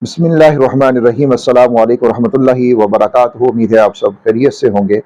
بسم اللہ الرحمن الرحیم۔ السلام علیکم ورحمۃ اللہ وبرکاتہ۔ امید ہے آپ سب خیریت سے ہوں گے۔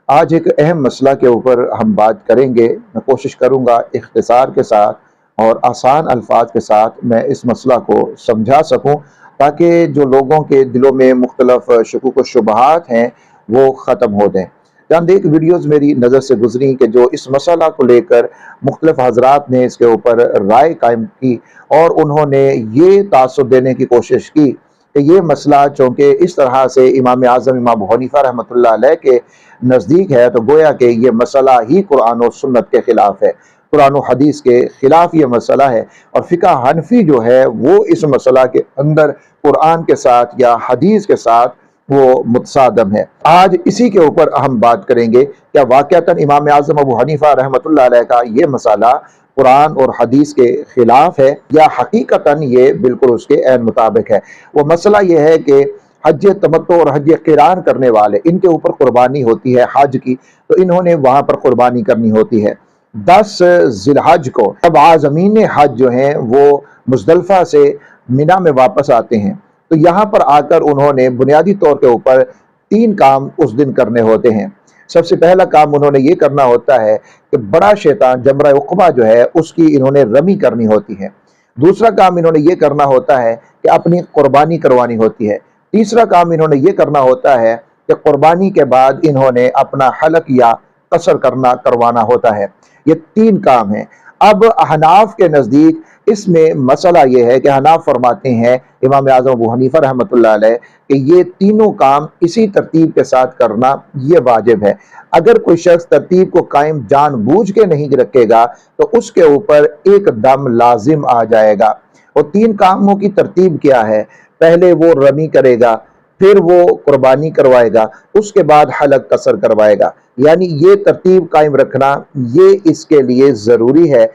آج ایک اہم مسئلہ کے اوپر ہم بات کریں گے۔ میں کوشش کروں گا اختصار کے ساتھ اور آسان الفاظ کے ساتھ میں اس مسئلہ کو سمجھا سکوں، تاکہ جو لوگوں کے دلوں میں مختلف شکوک و شبہات ہیں وہ ختم ہو دیں۔ چند ایک ویڈیوز میری نظر سے گزری کہ جو اس مسئلہ کو لے کر مختلف حضرات نے اس کے اوپر رائے قائم کی، اور انہوں نے یہ تاثر دینے کی کوشش کی کہ یہ مسئلہ چونکہ اس طرح سے امام اعظم امام ابو حنیفہ رحمۃ اللہ علیہ کے نزدیک ہے، تو گویا کہ یہ مسئلہ ہی قرآن و سنت کے خلاف ہے، قرآن و حدیث کے خلاف یہ مسئلہ ہے، اور فقہ حنفی جو ہے وہ اس مسئلہ کے اندر قرآن کے ساتھ یا حدیث کے ساتھ وہ متصادم ہے۔ آج اسی کے اوپر ہم بات کریں گے، کیا واقعتاً امام اعظم ابو حنیفہ رحمۃ اللہ علیہ کا یہ مسئلہ قرآن اور حدیث کے خلاف ہے، یا حقیقتاً یہ بالکل اس کے عین مطابق ہے۔ وہ مسئلہ یہ ہے کہ حج تمتع اور حج قران کرنے والے، ان کے اوپر قربانی ہوتی ہے حج کی، تو انہوں نے وہاں پر قربانی کرنی ہوتی ہے 10 ذی الحج کو، جب عازمین حج جو ہیں وہ مزدلفہ سے منی میں واپس آتے ہیں، تو یہاں پر آ کر انہوں نے بنیادی طور کے اوپر 3 کام اس دن کرنے ہوتے ہیں۔ سب سے پہلا کام انہوں نے یہ کرنا ہوتا ہے کہ بڑا شیطان جمرہ عقبہ جو ہے اس کی انہوں نے رمی کرنی ہوتی ہے۔ دوسرا کام انہوں نے یہ کرنا ہوتا ہے کہ اپنی قربانی کروانی ہوتی ہے۔ تیسرا کام انہوں نے یہ کرنا ہوتا ہے کہ قربانی کے بعد انہوں نے اپنا حلق یا قصر کروانا ہوتا ہے۔ یہ 3 کام ہیں۔ اب احناف کے نزدیک اس میں مسئلہ یہ ہے کہ احناف فرماتے ہیں امام اعظم ابو حنیفہ رحمۃ اللہ علیہ کہ یہ تینوں کام اسی ترتیب کے ساتھ کرنا یہ واجب ہے۔ اگر کوئی شخص ترتیب کو قائم جان بوجھ کے نہیں رکھے گا تو اس کے اوپر ایک دم لازم آ جائے گا۔ اور 3 کاموں کی ترتیب کیا ہے؟ پہلے وہ رمی کرے گا، پھر وہ قربانی کروائے گا، اس کے بعد حلق قصر کروائے گا۔ یعنی یہ ترتیب قائم رکھنا یہ اس کے لیے ضروری ہے،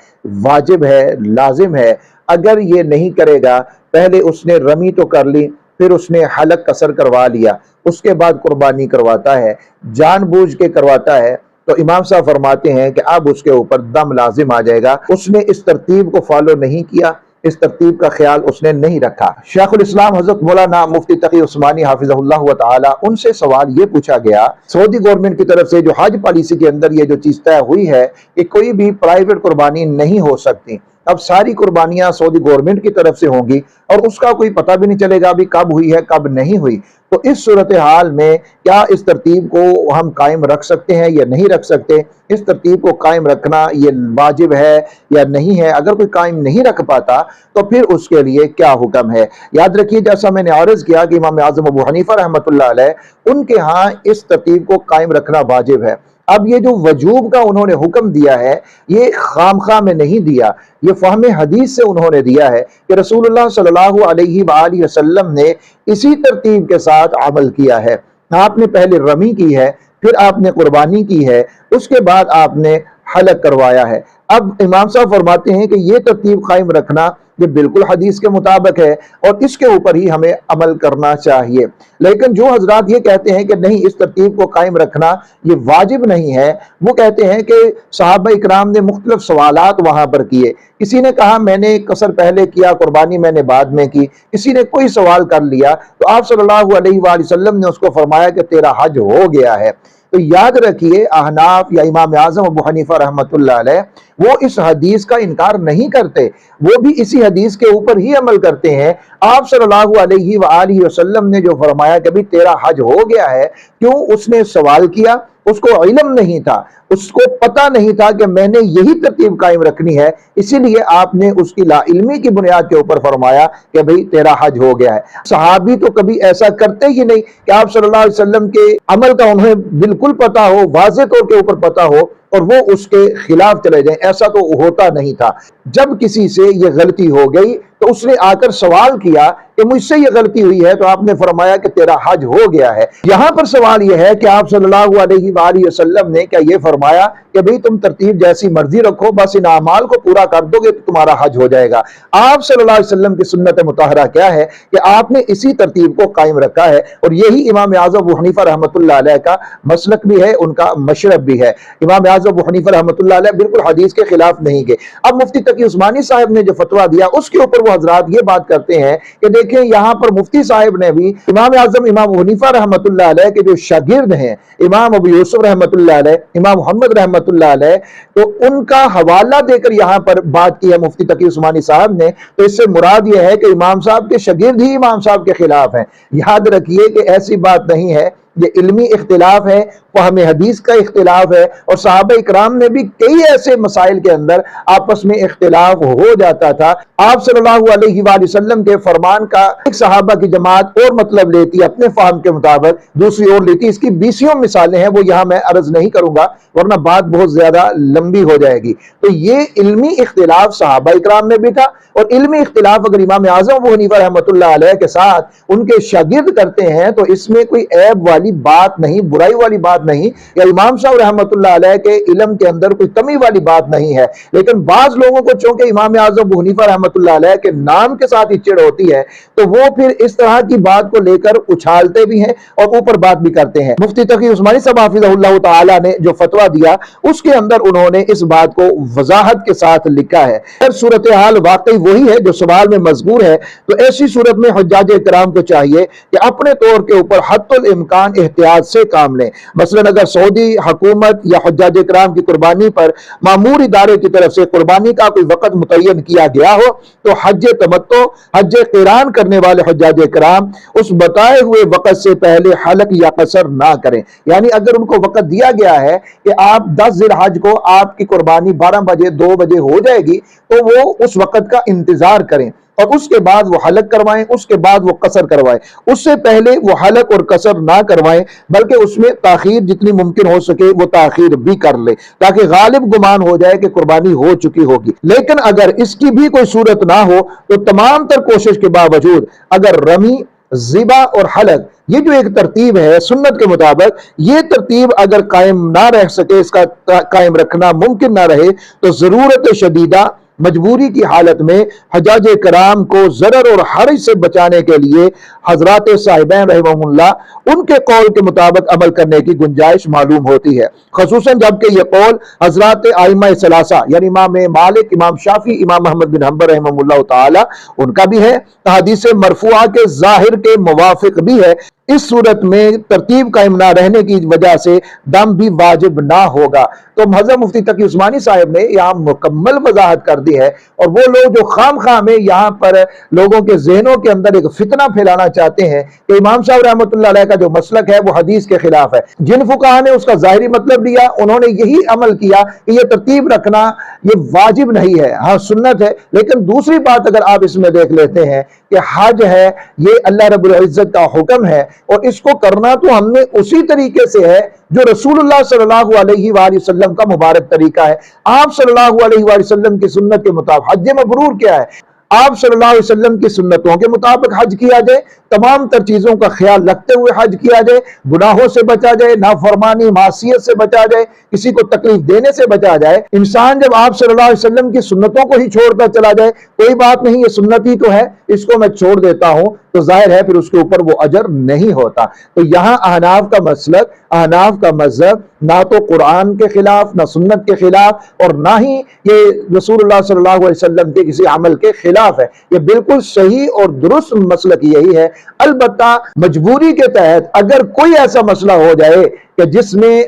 واجب ہے، لازم ہے۔ اگر یہ نہیں کرے گا، پہلے اس نے رمی تو کر لی، پھر اس نے حلق قصر کروا لیا، اس کے بعد قربانی کرواتا ہے، جان بوجھ کے کرواتا ہے، تو امام صاحب فرماتے ہیں کہ اب اس کے اوپر دم لازم آ جائے گا۔ اس نے اس ترتیب کو فالو نہیں کیا، اس ترتیب کا خیال اس نے نہیں رکھا۔ شیخ الاسلام حضرت مولانا مفتی تقی عثمانی حافظہ اللہ تعالی، ان سے سوال یہ پوچھا گیا، سعودی گورنمنٹ کی طرف سے جو حج پالیسی کے اندر یہ جو چیز طے ہوئی ہے کہ کوئی بھی پرائیویٹ قربانی نہیں ہو سکتی، اب ساری قربانیاں سعودی گورنمنٹ کی طرف سے ہوں گی، اور اس کا کوئی پتہ بھی نہیں چلے گا ابھی کب ہوئی ہے کب نہیں ہوئی، تو اس صورتحال میں کیا اس ترتیب کو ہم قائم رکھ سکتے ہیں یا نہیں رکھ سکتے؟ اس ترتیب کو قائم رکھنا یہ واجب ہے یا نہیں ہے؟ اگر کوئی قائم نہیں رکھ پاتا تو پھر اس کے لیے کیا حکم ہے؟ یاد رکھیے، جیسا میں نے عرض کیا کہ امام اعظم ابو حنیفہ رحمۃ اللہ علیہ، ان کے ہاں اس ترتیب کو قائم رکھنا واجب ہے۔ اب یہ جو وجوب کا انہوں نے حکم دیا ہے، یہ خام خواہ میں نہیں دیا، یہ فہم حدیث سے انہوں نے دیا ہے کہ رسول اللہ صلی اللہ علیہ وآلہ وسلم نے اسی ترتیب کے ساتھ عمل کیا ہے۔ آپ نے پہلے رمی کی ہے، پھر آپ نے قربانی کی ہے، اس کے بعد آپ نے حلق کروایا ہے۔ اب امام صاحب فرماتے ہیں کہ یہ ترتیب قائم رکھنا یہ بالکل حدیث کے مطابق ہے، اور اس کے اوپر ہی ہمیں عمل کرنا چاہیے۔ لیکن جو حضرات یہ کہتے ہیں کہ نہیں، اس ترتیب کو قائم رکھنا یہ واجب نہیں ہے، وہ کہتے ہیں کہ صحابہ اکرام نے مختلف سوالات وہاں پر کیے۔ کسی نے کہا میں نے قصر پہلے کیا، قربانی میں نے بعد میں کی، کسی نے کوئی سوال کر لیا، تو آپ صلی اللہ علیہ وآلہ وسلم نے اس کو فرمایا کہ تیرا حج ہو گیا ہے۔ تو یاد رکھیے، احناف یا امام اعظم ابو حنیفہ رحمۃ اللہ علیہ وہ اس حدیث کا انکار نہیں کرتے، وہ بھی اسی حدیث کے اوپر ہی عمل کرتے ہیں۔ آپ صلی اللہ علیہ وآلہ وسلم نے جو فرمایا کہ بھی تیرا حج ہو گیا ہے، کیوں؟ اس نے سوال کیا، اس کو علم نہیں تھا، اس کو پتہ نہیں تھا کہ میں نے یہی ترتیب قائم رکھنی ہے، اسی لیے آپ نے اس کی لا علمی کی بنیاد کے اوپر فرمایا کہ بھئی تیرا حج ہو گیا ہے۔ صحابی تو کبھی ایسا کرتے ہی نہیں کہ آپ صلی اللہ علیہ وسلم کے عمل کا انہیں بالکل پتہ ہو، واضح طور کے اوپر پتہ ہو، اور وہ اس کے خلاف چلے جائیں، ایسا تو ہوتا نہیں تھا۔ جب کسی سے یہ غلطی ہو گئی تو اس نے آ کر سوال کیا کہ مجھ سے یہ غلطی ہوئی ہے، تو آپ نے فرمایا کہ تیرا حج ہو گیا ہے۔ یہاں پر سوال یہ ہے کہ آپ صلی اللہ علیہ وآلہ وسلم نے کیا یہ فرمایا کہ بھئی تم ترتیب جیسی مرضی رکھو، بس ان اعمال کو پورا کر دو گے تو تمہارا حج ہو جائے گا۔ آپ صلی اللہ علیہ وسلم کی سنت مطہرہ کیا ہے کہ آپ نے اسی ترتیب کو قائم رکھا ہے، اور یہی امام اعظم ابو حنیفہ رحمۃ اللہ علیہ کا مسلک بھی ہے، ان کا مشرب بھی ہے۔ امام اعظم ابو حنیفہ رحمۃ اللہ علیہ بالکل حدیث کے خلاف نہیں گئے۔ اب مفتی تقی عثمانی صاحب نے جو فتویٰ دیا اس کے اوپر وہ حضرات یہ بات کرتے ہیں کہ دیکھیں یہاں پر مفتی صاحب نے بھی امام اعظم امام ابو حنیفہ رحمۃ اللہ علیہ کے جو شاگرد ہیں، امام ابو یوسف رحمۃ اللہ علیہ، امام محمد رحمۃ اللہ علیہ، تو ان کا حوالہ دے کر یہاں پر بات کی ہے مفتی تقی عثمانی صاحب نے، تو اس سے مراد یہ ہے کہ امام صاحب کے شاگرد ہی امام صاحب کے خلاف ہیں۔ یاد رکھیے کہ ایسی بات نہیں ہے، یہ علمی اختلاف ہے، فہم حدیث کا اختلاف ہے، اور صحابہ اکرام نے بھی کئی ایسے مسائل کے اندر آپس میں اختلاف ہو جاتا تھا۔ آپ صلی اللہ علیہ وآلہ وسلم کے فرمان کا ایک صحابہ کی جماعت اور مطلب لیتی اپنے فہم کے مطابق، دوسری اور لیتی۔ اس کی بیسیوں مثالیں ہیں، وہ یہاں میں عرض نہیں کروں گا ورنہ بات بہت زیادہ لمبی ہو جائے گی۔ تو یہ علمی اختلاف صحابہ اکرام میں بھی تھا، اور علمی اختلاف اگر امام اعظم ابو حنیفہ رحمۃ اللہ علیہ کے ساتھ ان کے شاگرد کرتے ہیں تو اس میں کوئی عیب والی بات نہیں، برائی والی بات نہیں، یا امام صاحب رحمۃ اللہ علیہ کے علم کے اندر کوئی کمی والی بات نہیں ہے۔ لیکن بعض لوگوں کو چونکہ امام اعظم ابو حنیفہ رحمۃ اللہ علیہ کے نام کے ساتھ ہی چڑ ہوتی ہے، تو وہ پھر اس طرح کی بات کو لے کر اچھالتے بھی ہیں اور اوپر بات بھی کرتے ہیں۔ مفتی تقی عثمانی صاحب حافظہ اللہ تعالی نے جو فتویٰ دیا اس کے اندر انہوں نے اس بات کو وضاحت کے ساتھ لکھا ہے۔ اگر صورتحال واقعی وہی ہے جو سوال میں مذکور ہے تو ایسی صورت میں حجاج کرام کو چاہیے کہ اپنے طور کے اوپر حتی الامکان احتیاط سے کام لیں۔ مثلا اگر سعودی حکومت یا حجاج کرام کی قربانی پر مامور ادارے کی طرف سے قربانی کا کوئی وقت متعین کیا گیا ہو تو حج تمتع، حج قران کرنے والے حجاج کرام اس بتائے ہوئے وقت سے پہلے حلق یا قصر نہ کریں۔ یعنی اگر ان کو وقت دیا گیا ہے کہ آپ 10 ذی الحج کو آپ کی قربانی 12 بجے 2 بجے ہو جائے گی تو وہ اس وقت کا انتظار کریں، اور اس کے بعد وہ حلق کروائیں، اس کے بعد وہ قصر کروائیں۔ اس سے پہلے وہ حلق اور قصر نہ کروائیں، بلکہ اس میں تاخیر جتنی ممکن ہو سکے وہ تاخیر بھی کر لے، تاکہ غالب گمان ہو جائے کہ قربانی ہو چکی ہوگی۔ لیکن اگر اس کی بھی کوئی صورت نہ ہو تو تمام تر کوشش کے باوجود اگر رمی، ذبح اور حلق، یہ جو ایک ترتیب ہے سنت کے مطابق، یہ ترتیب اگر قائم نہ رہ سکے، اس کا قائم رکھنا ممکن نہ رہے، تو ضرورت شدیدہ مجبوری کی حالت میں حجاج کرام کو ضرر اور حرج سے بچانے کے لیے حضرات صاحبین رحمہ اللہ ان کے قول کے مطابق عمل کرنے کی گنجائش معلوم ہوتی ہے، خصوصاً جبکہ یہ قول حضرات ائمہ ثلاثہ یعنی امام مالک، امام شافعی، امام احمد بن حنبل رحمہ اللہ تعالی ان کا بھی ہے، حدیث مرفوعہ کے ظاہر کے موافق بھی ہے۔ اس صورت میں ترتیب قائم نہ رہنے کی وجہ سے دم بھی واجب نہ ہوگا۔ تو حضرت مفتی تقی عثمانی صاحب نے یہاں مکمل وضاحت کر دی ہے، اور وہ لوگ جو خام خواہ میں یہاں پر لوگوں کے ذہنوں کے اندر ایک فتنہ پھیلانا چاہتے ہیں کہ امام صاحب رحمۃ اللہ علیہ کا جو مسلک ہے وہ حدیث کے خلاف ہے، جن فقہاء نے اس کا ظاہری مطلب لیا انہوں نے یہی عمل کیا کہ یہ ترتیب رکھنا یہ واجب نہیں ہے، ہاں سنت ہے۔ لیکن دوسری بات اگر آپ اس میں دیکھ لیتے ہیں کہ حج ہے یہ اللہ رب العزت کا حکم ہے، اور اس کو کرنا تو ہم نے اسی طریقے سے ہے جو رسول اللہ صلی اللہ علیہ وآلہ وسلم کا مبارک طریقہ ہے۔ آپ صلی اللہ علیہ وآلہ وسلم کی سنت کے مطابق حج مبرور کیا ہے؟ آپ صلی اللہ علیہ وسلم کی سنتوں کے مطابق حج کیا جائے، تمام تر چیزوں کا خیال رکھتے ہوئے حج کیا جائے، گناہوں سے بچا جائے، نافرمانی معصیت سے بچا جائے، کسی کو تکلیف دینے سے بچا جائے۔ انسان جب آپ صلی اللہ علیہ وسلم کی سنتوں کو ہی چھوڑ کر چلا جائے، کوئی بات نہیں یہ سنت ہی تو ہے، اس کو میں چھوڑ دیتا ہوں، تو ظاہر ہے پھر اس کے اوپر وہ اجر نہیں ہوتا۔ تو یہاں احناف کا مسلک، احناف کا مذہب نہ تو قرآن کے خلاف، نہ سنت کے خلاف، اور نہ ہی یہ رسول اللہ صلی اللہ علیہ وسلم کے کسی عمل کے خلاف ہے، یہ بالکل صحیح اور درست مسلک یہی ہے۔ البتہ مجبوری کے تحت اگر کوئی ایسا مسئلہ ہو جائے کہ جس میں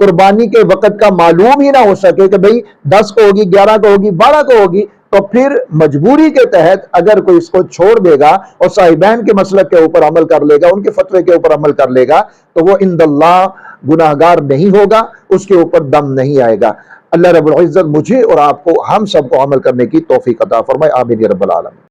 قربانی کے وقت کا معلوم ہی نہ ہو سکے کہ بھئی 10 کو ہوگی، 11 کو ہوگی، 12 کو ہوگی، تو پھر مجبوری کے تحت اگر کوئی اس کو چھوڑ دے گا اور صاحبین کے مسلک کے اوپر عمل کر لے گا، ان کے فتوے کے اوپر عمل کر لے گا، تو وہ عند اللہ گناہگار نہیں ہوگا، اس کے اوپر دم نہیں آئے گا۔ اللہ رب العزت مجھے اور آپ کو، ہم سب کو عمل کرنے کی توفیق عطا فرمائے، آمین یا رب العالمین۔